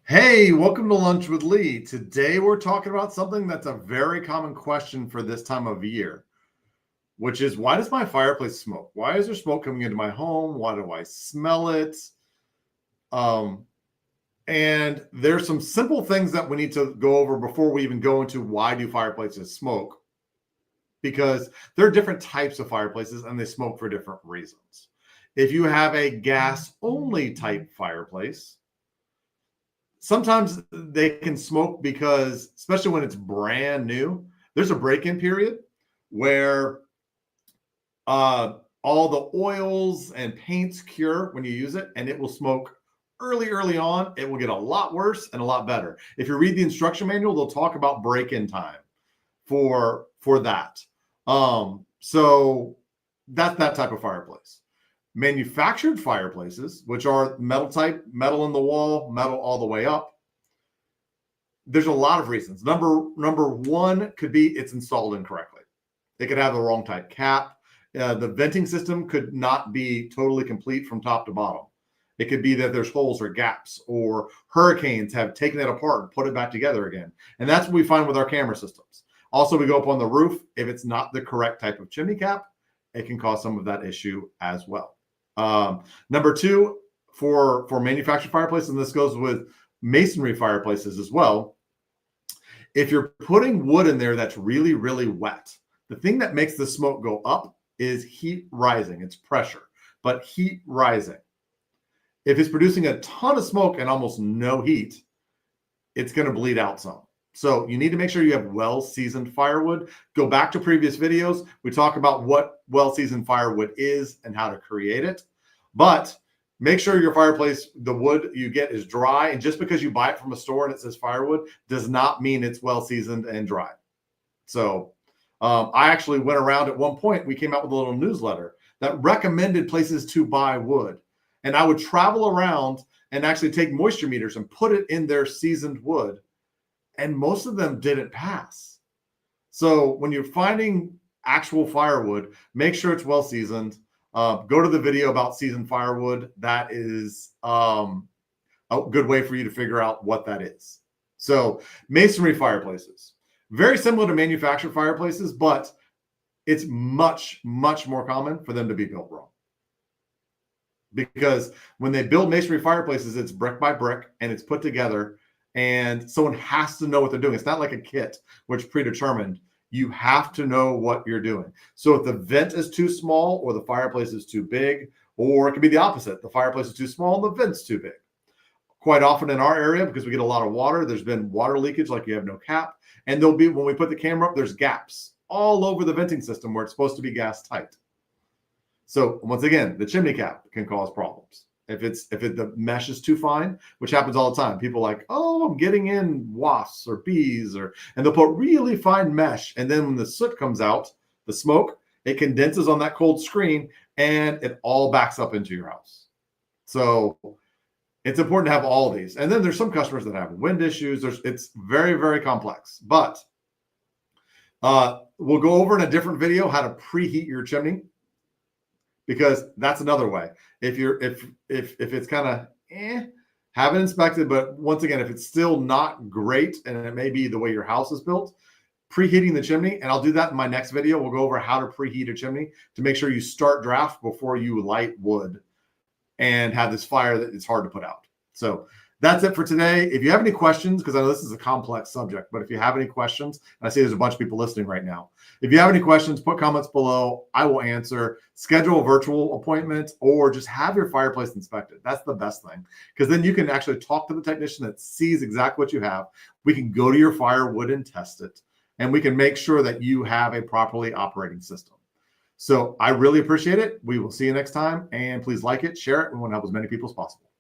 Hey, welcome to Lunch with Lee. Today we're talking about something that's a very common question for this time of year, which is why does my fireplace smoke? Why is there smoke coming into my home? Why do I smell it? Um, and there's some simple things that we need to go over before we even go into why do fireplaces smoke, because there are different types of fireplaces and they smoke for different reasons. If you have a gas only type fireplace, sometimes they can smoke because, especially when it's brand new, there's a break-in period where all the oils and paints cure when you use it, and it will smoke early on. It will get a lot worse and a lot better. If you read the instruction manual, they'll talk about break-in time for that. So that's that type of fireplace. Manufactured fireplaces, which are metal type, metal in the wall, metal all the way up, there's a lot of reasons. Number one could be it's installed incorrectly. It could have the wrong type cap. The venting system could not be totally complete from top to bottom. It could be that there's holes or gaps, or hurricanes have taken it apart and put it back together again. And that's what we find with our camera systems. Also, we go up on the roof. If it's not the correct type of chimney cap, it can cause some of that issue as well. Number two, for manufactured fireplaces, and this goes with masonry fireplaces as well, if you're putting wood in there that's really wet, the thing that makes the smoke go up is heat rising. It's pressure, but heat rising. If it's producing a ton of smoke and almost no heat, it's going to bleed out some. So you need to make sure you have well-seasoned firewood. Go back to previous videos. We talk about what well-seasoned firewood is and how to create it. But make sure your fireplace, the wood you get, is dry. And just because you buy it from a store and it says firewood does not mean it's well-seasoned and dry. So I actually went around at one point. We came out with a little newsletter that recommended places to buy wood. And I would travel around and actually take moisture meters and put it in their seasoned wood. And most of them didn't pass. So when you're finding actual firewood, make sure it's well seasoned. Go to the video about seasoned firewood. That is a good way for you to figure out what that is. So masonry fireplaces, very similar to manufactured fireplaces, but it's much more common for them to be built wrong. Because when they build masonry fireplaces, it's brick by brick and it's put together. And someone has to know what they're doing. It's not like a kit, which is predetermined. You have to know what you're doing. So if the vent is too small or the fireplace is too big, or it could be the opposite. The fireplace is too small and the vent's too big. Quite often in our area, because we get a lot of water, there's been water leakage, like you have no cap. And there'll be, when we put the camera up, there's gaps all over the venting system where it's supposed to be gas tight. So once again, the chimney cap can cause problems. If the mesh is too fine, which happens all the time. People are like, oh, I'm getting in wasps or bees, and they'll put really fine mesh. And then when the soot comes out, the smoke, it condenses on that cold screen and it all backs up into your house. So it's important to have all these. And then there's some customers that have wind issues. It's very complex. But we'll go over in a different video how to preheat your chimney, because that's another way. If it's kind of have it inspected, but once again, if it's still not great, and it may be the way your house is built, preheating the chimney, and I'll do that in my next video. We'll go over how to preheat a chimney to make sure you start draft before you light wood and have this fire that it's hard to put out. So that's it for today. If you have any questions, because I know this is a complex subject, but if you have any questions, I see there's a bunch of people listening right now. If you have any questions, put comments below. I will answer. Schedule a virtual appointment or just have your fireplace inspected. That's the best thing, because then you can actually talk to the technician that sees exactly what you have. We can go to your firewood and test it, and we can make sure that you have a properly operating system. So I really appreciate it. We will see you next time, and please like it, share it. We want to help as many people as possible.